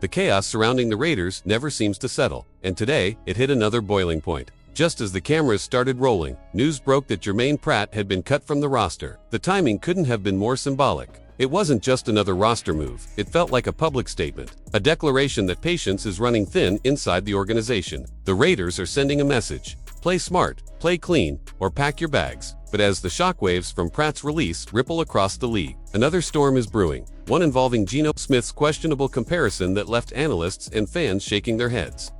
The chaos surrounding the Raiders never seems to settle, and today, it hit another boiling point. Just as the cameras started rolling, news broke that Germaine Pratt had been cut from the roster. The timing couldn't have been more symbolic. It wasn't just another roster move, it felt like a public statement, a declaration that patience is running thin inside the organization. The Raiders are sending a message: play smart, play clean, or pack your bags. But as the shockwaves from Pratt's release ripple across the league, another storm is brewing, one involving Gino Smith's questionable comparison that left analysts and fans shaking their heads.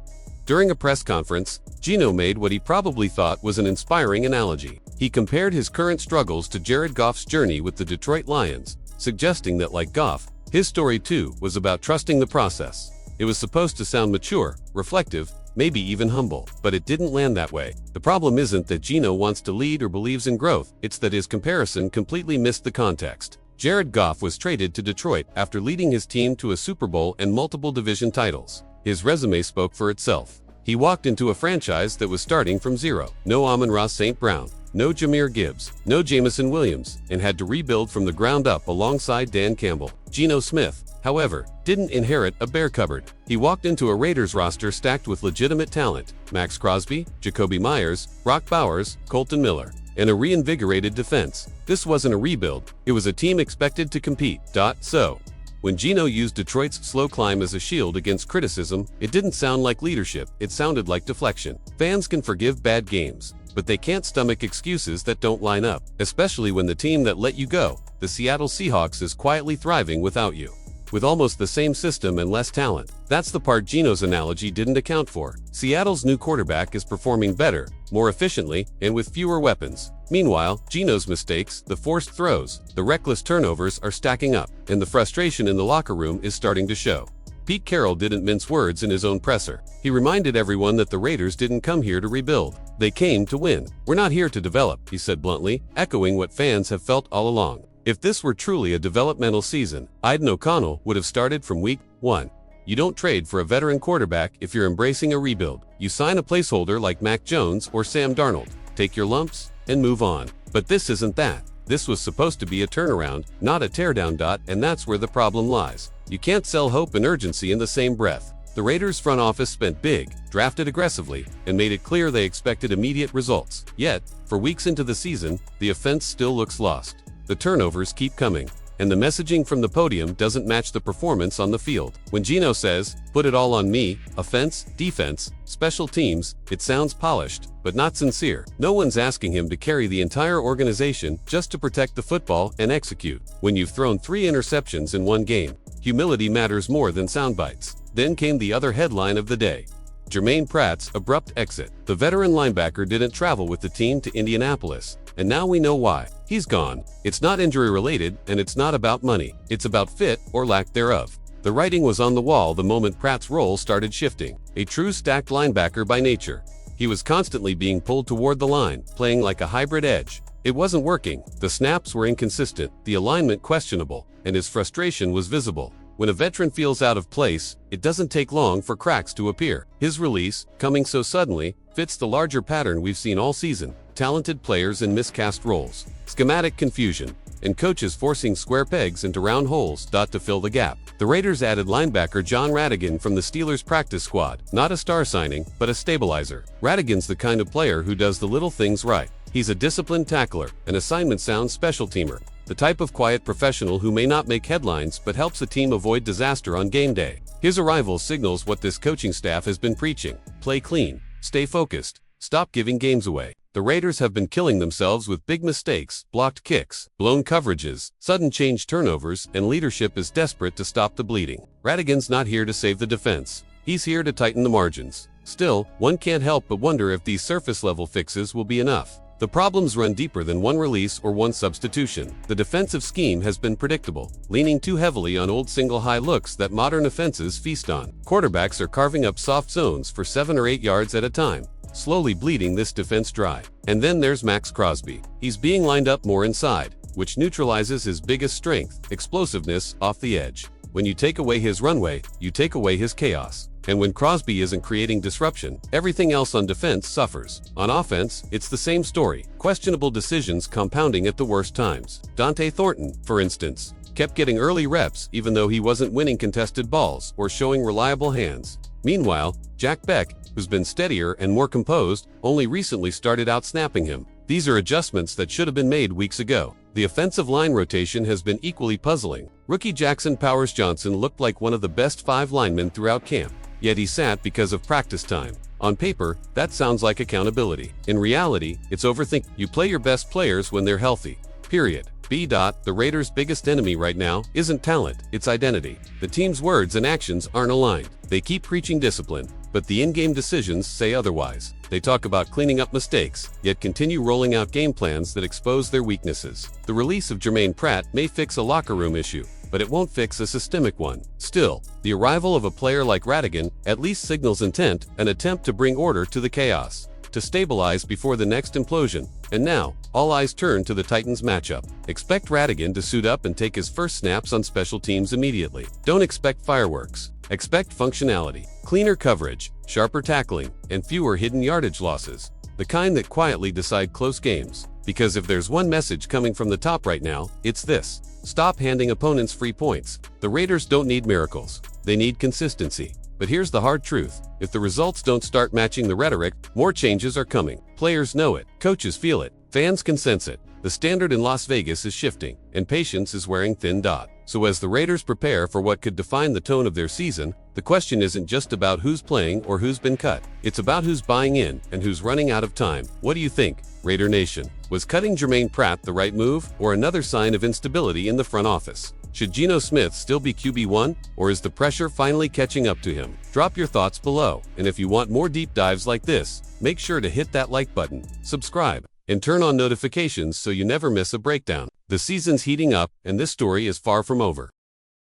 During a press conference, Geno made what he probably thought was an inspiring analogy. He compared his current struggles to Jared Goff's journey with the Detroit Lions, suggesting that, like Goff, his story too was about trusting the process. It was supposed to sound mature, reflective, maybe even humble, but it didn't land that way. The problem isn't that Geno wants to lead or believes in growth, it's that his comparison completely missed the context. Jared Goff was traded to Detroit after leading his team to a Super Bowl and multiple division titles. His resume spoke for itself. He walked into a franchise that was starting from zero. No Amon-Ra St. Brown, no Jahmyr Gibbs, no Jameson Williams, and had to rebuild from the ground up alongside Dan Campbell. Gino Smith, however, didn't inherit a bare cupboard. He walked into a Raiders roster stacked with legitimate talent: Max Crosby, Jacoby Myers, Brock Bowers, Colton Miller, and a reinvigorated defense. This wasn't a rebuild, it was a team expected to compete. So, when Geno used Detroit's slow climb as a shield against criticism, it didn't sound like leadership, it sounded like deflection. Fans can forgive bad games, but they can't stomach excuses that don't line up, especially when the team that let you go, the Seattle Seahawks, is quietly thriving without you. With almost the same system and less talent. That's the part Geno's analogy didn't account for. Seattle's new quarterback is performing better, more efficiently, and with fewer weapons. Meanwhile, Geno's mistakes, the forced throws, the reckless turnovers are stacking up, and the frustration in the locker room is starting to show. Pete Carroll didn't mince words in his own presser. He reminded everyone that the Raiders didn't come here to rebuild. They came to win. "We're not here to develop," he said bluntly, echoing what fans have felt all along. If this were truly a developmental season, Aidan O'Connell would have started from week 1. You don't trade for a veteran quarterback if you're embracing a rebuild. You sign a placeholder like Mac Jones or Sam Darnold, take your lumps, and move on. But this isn't that. This was supposed to be a turnaround, not a teardown. And that's where the problem lies. You can't sell hope and urgency in the same breath. The Raiders front office spent big, drafted aggressively, and made it clear they expected immediate results. Yet, for weeks into the season, the offense still looks lost. The turnovers keep coming, and the messaging from the podium doesn't match the performance on the field. When Geno says, "Put it all on me," offense, defense, special teams, it sounds polished, but not sincere. No one's asking him to carry the entire organization just to protect the football and execute. When you've thrown 3 interceptions in one game, humility matters more than sound bites. Then came the other headline of the day: Germaine Pratt's abrupt exit. The veteran linebacker didn't travel with the team to Indianapolis, and now we know why. He's gone. It's not injury related, and it's not about money. It's about fit, or lack thereof. The writing was on the wall the moment Pratt's role started shifting. A true stacked linebacker by nature, he was constantly being pulled toward the line, playing like a hybrid edge. It wasn't working. The snaps were inconsistent, the alignment questionable, and his frustration was visible. When a veteran feels out of place, it doesn't take long for cracks to appear. His release, coming so suddenly, fits the larger pattern we've seen all season: talented players in miscast roles, schematic confusion, and coaches forcing square pegs into round holes to fill the gap. The Raiders added linebacker Jon Rhattigan from the Steelers practice squad. Not a star signing, but a stabilizer. Rhattigan's the kind of player who does the little things right. He's a disciplined tackler, an assignment-sound special teamer, the type of quiet professional who may not make headlines but helps the team avoid disaster on game day. His arrival signals what this coaching staff has been preaching: play clean, stay focused, stop giving games away. The Raiders have been killing themselves with big mistakes, blocked kicks, blown coverages, sudden change turnovers, and leadership is desperate to stop the bleeding. Rhattigan's not here to save the defense. He's here to tighten the margins. Still, one can't help but wonder if these surface-level fixes will be enough. The problems run deeper than one release or one substitution. The defensive scheme has been predictable, leaning too heavily on old single-high looks that modern offenses feast on. Quarterbacks are carving up soft zones for 7 or 8 yards at a time, slowly bleeding this defense dry. And then there's Max Crosby. He's being lined up more inside, which neutralizes his biggest strength: explosiveness off the edge. When you take away his runway, you take away his chaos. And when Crosby isn't creating disruption, everything else on defense suffers. On offense, it's the same story: questionable decisions compounding at the worst times. Dante Thornton, for instance, kept getting early reps even though he wasn't winning contested balls or showing reliable hands. Meanwhile, Jack Beck, who's been steadier and more composed, only recently started out snapping him. These are adjustments that should have been made weeks ago. The offensive line rotation has been equally puzzling. Rookie Jackson Powers Johnson looked like one of the best 5 linemen throughout camp, yet he sat because of practice time. On paper, that sounds like accountability. In reality, it's overthinking. You play your best players when they're healthy. Period. The Raiders' biggest enemy right now isn't talent, it's identity. The team's words and actions aren't aligned. They keep preaching discipline, but the in-game decisions say otherwise. They talk about cleaning up mistakes, yet continue rolling out game plans that expose their weaknesses. The release of Germaine Pratt may fix a locker room issue, but it won't fix a systemic one. Still, the arrival of a player like Radigan at least signals intent, an attempt to bring order to the chaos, to stabilize before the next implosion. And now, all eyes turn to the Titans matchup. Expect Radigan to suit up and take his first snaps on special teams immediately. Don't expect fireworks. Expect functionality, cleaner coverage, sharper tackling, and fewer hidden yardage losses. The kind that quietly decide close games. Because if there's one message coming from the top right now, it's this: stop handing opponents free points. The Raiders don't need miracles. They need consistency. But here's the hard truth. If the results don't start matching the rhetoric, more changes are coming. Players know it. Coaches feel it. Fans can sense it. The standard in Las Vegas is shifting, and patience is wearing thin. So as the Raiders prepare for what could define the tone of their season, the question isn't just about who's playing or who's been cut. It's about who's buying in and who's running out of time. What do you think, Raider Nation? Was cutting Germaine Pratt the right move, or another sign of instability in the front office? Should Geno Smith still be QB1, or is the pressure finally catching up to him? Drop your thoughts below, and if you want more deep dives like this, make sure to hit that like button, subscribe, and turn on notifications so you never miss a breakdown. The season's heating up, and this story is far from over.